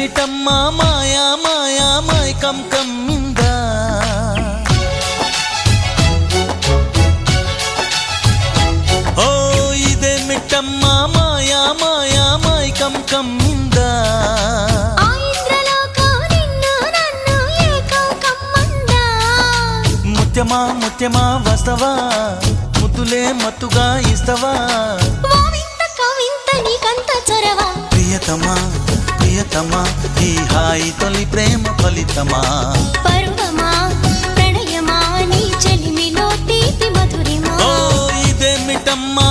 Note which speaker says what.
Speaker 1: ఇదేమిటమ్మా మాయా మాయా మైకం కమ్మిందా ఓ ఇదేమిటమ్మా మాయా మాయా మైకం కమ్మిందా ముత్యమా ముత్యమా వస్తవా ముద్దులే మత్తుగా ఇస్తవా ప్రియతమా ప్రియతమా ఈ హాయి తొలి ప్రేమ ఫలితమా
Speaker 2: పరువమా ప్రణయమా నీ చెలిమిలో తీపి మధురిమా
Speaker 1: ఓ ఇదేమిటమ్మా